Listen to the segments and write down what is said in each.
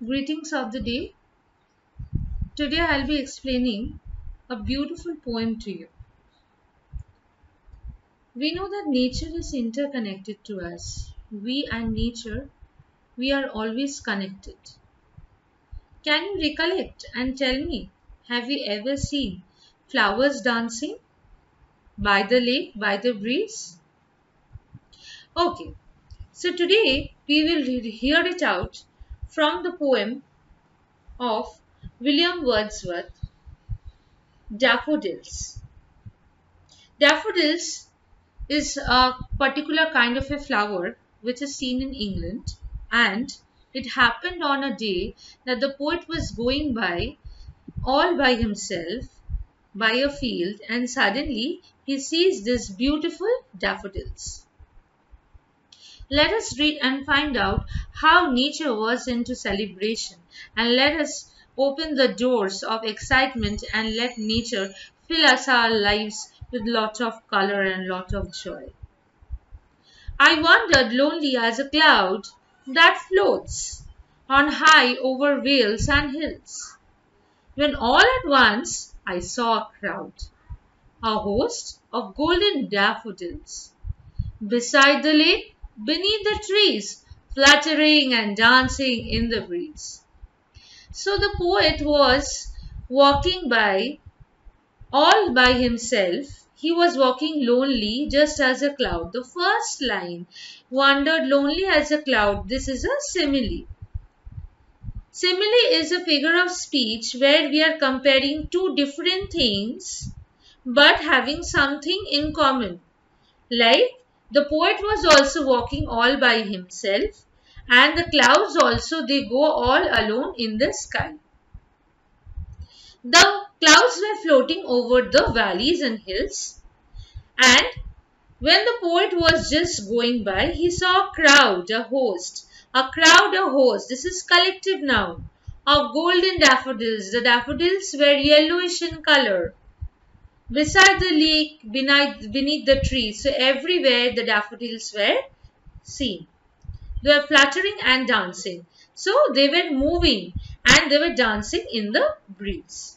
Greetings of the day. Today I'll be explaining a beautiful poem to you. We know that nature is interconnected to us. We and nature, we are always connected. Can you recollect and tell me, have you ever seen flowers dancing by the lake, by the breeze? Okay, so today we will hear it out from the poem of William Wordsworth, Daffodils. Daffodils is a particular kind of a flower which is seen in England, and it happened on a day that the poet was going by all by himself by a field, and suddenly he sees this beautiful daffodils. Let us read and find out how nature was into celebration, and let us open the doors of excitement and let nature fill us our lives with lot of color and lot of joy. I wandered lonely as a cloud that floats on high over vales and hills, when all at once I saw a crowd, a host of golden daffodils, beside the lake, beneath the trees, fluttering and dancing in the breeze. So the poet was walking by all by himself. He was walking lonely just as a cloud. The first line, wandered lonely as a cloud. This is a simile. Simile is a figure of speech where we are comparing two different things but having something in common. Like the poet was also walking all by himself, and the clouds also, they go all alone in the sky. The clouds were floating over the valleys and hills, and when the poet was just going by, he saw a crowd, a host. A crowd, a host. This is collective noun of golden daffodils. The daffodils were yellowish in color. Beside the lake, beneath the trees. So everywhere the daffodils were seen. They were fluttering and dancing. So they were moving and they were dancing in the breeze.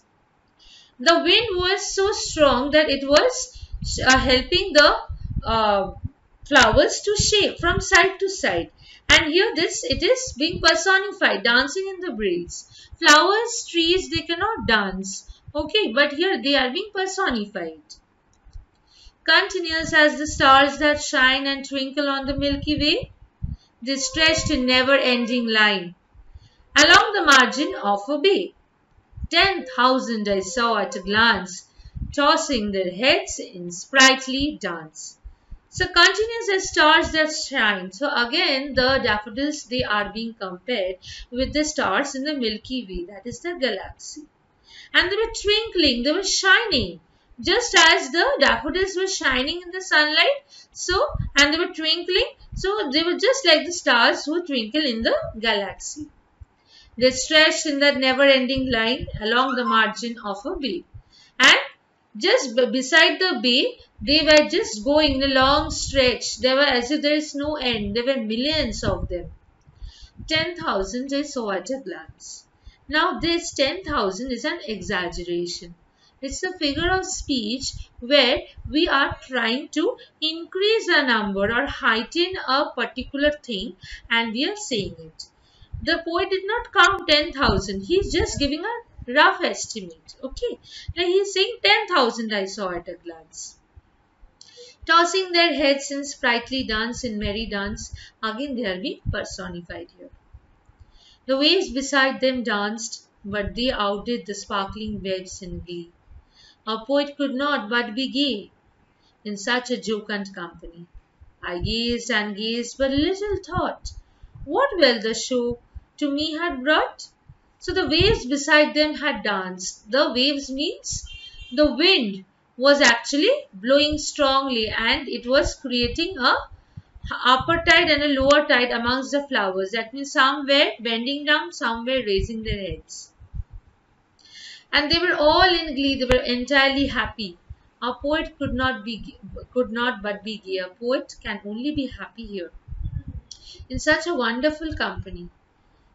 The wind was so strong that it was helping the flowers to shake from side to side. And here it is being personified, dancing in the breeze. Flowers, trees, they cannot dance. Okay, but here they are being personified. Continuous as the stars that shine and twinkle on the Milky Way, they stretched in never-ending line along the margin of a bay. 10,000 I saw at a glance, tossing their heads in sprightly dance. So continuous as stars that shine. So again the daffodils, they are being compared with the stars in the Milky Way, that is the galaxy. And they were twinkling, they were shining. Just as the daffodils were shining in the sunlight, and they were twinkling, so they were just like the stars who twinkle in the galaxy. They stretched in that never-ending line along the margin of a bay. And just beside the bay, they were just going in a long stretch. They were as if there is no end. There were millions of them. 10,000 I saw at a glance. Now this 10,000 is an exaggeration. It's a figure of speech where we are trying to increase a number or heighten a particular thing, and we are saying it. The poet did not count 10,000. He is just giving a rough estimate. Okay. Now he is saying 10,000 I saw at a glance. Tossing their heads in sprightly dance, in merry dance. Again they are being personified here. The waves beside them danced, but they outdid the sparkling waves in glee. A poet could not but be gay in such a jocund company. I gazed and gazed, but little thought what will the show to me had brought. So the waves beside them had danced. The waves means the wind was actually blowing strongly, and it was creating a upper tide and a lower tide amongst the flowers. That means some were bending down, some were raising their heads. And they were all in glee, they were entirely happy. A poet could not but be gay. A poet can only be happy here in such a wonderful company.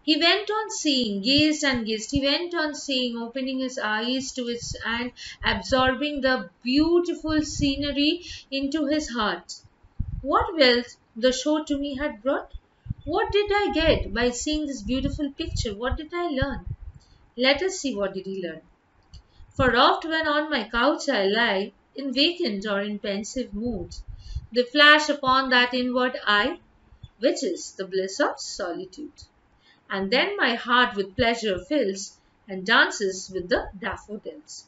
He went on seeing, gazed and gazed. He went on seeing, opening his eyes to it and absorbing the beautiful scenery into his heart. What wealth the show to me had brought? What did I get by seeing this beautiful picture? What did I learn? Let us see what did he learn. For oft when on my couch I lie, in vacant or in pensive mood, they flash upon that inward eye, which is the bliss of solitude. And then my heart with pleasure fills and dances with the daffodils.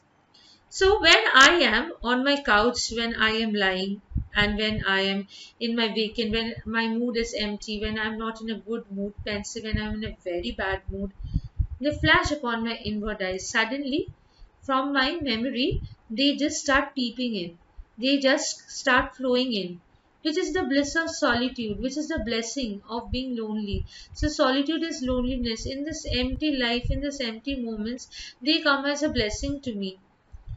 So when I am on my couch, when I am lying, and when I am in my vacant, when my mood is empty, when I'm not in a good mood, pensive, when I'm in a very bad mood, they flash upon my inward eyes. Suddenly, from my memory, they just start peeping in. They just start flowing in, which is the bliss of solitude, which is the blessing of being lonely. So, solitude is loneliness. In this empty life, in this empty moments, they come as a blessing to me.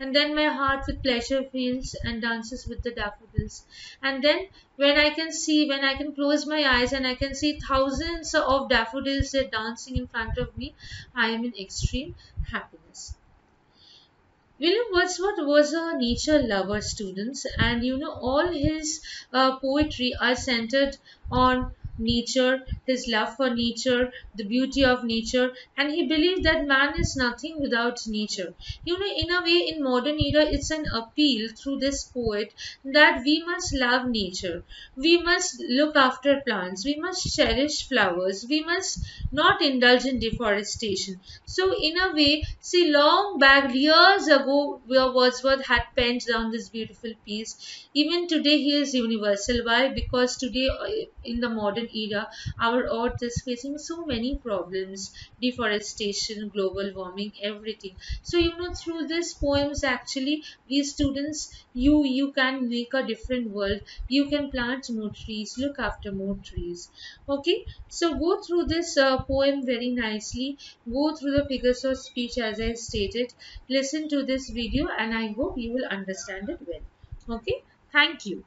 And then my heart with pleasure feels and dances with the daffodils. And then when I can see, when I can close my eyes and I can see thousands of daffodils that dancing in front of me, I am in extreme happiness. William Wordsworth was a nature lover, students, and all his poetry are centered on nature, his love for nature, the beauty of nature, and he believed that man is nothing without nature. In a way, in modern era, it's an appeal through this poet that we must love nature, we must look after plants, we must cherish flowers, we must not indulge in deforestation. So, in a way, see, long back, years ago, where Wordsworth had penned down this beautiful piece. Even today, he is universal. Why? Because today, in the modern era, our earth is facing so many problems: deforestation, global warming, everything. So, through these poems, actually, we students, you can make a different world. You can plant more trees, look after more trees. Okay, so go through this poem very nicely, go through the figures of speech as I stated, listen to this video, and I hope you will understand it well. Okay, thank you.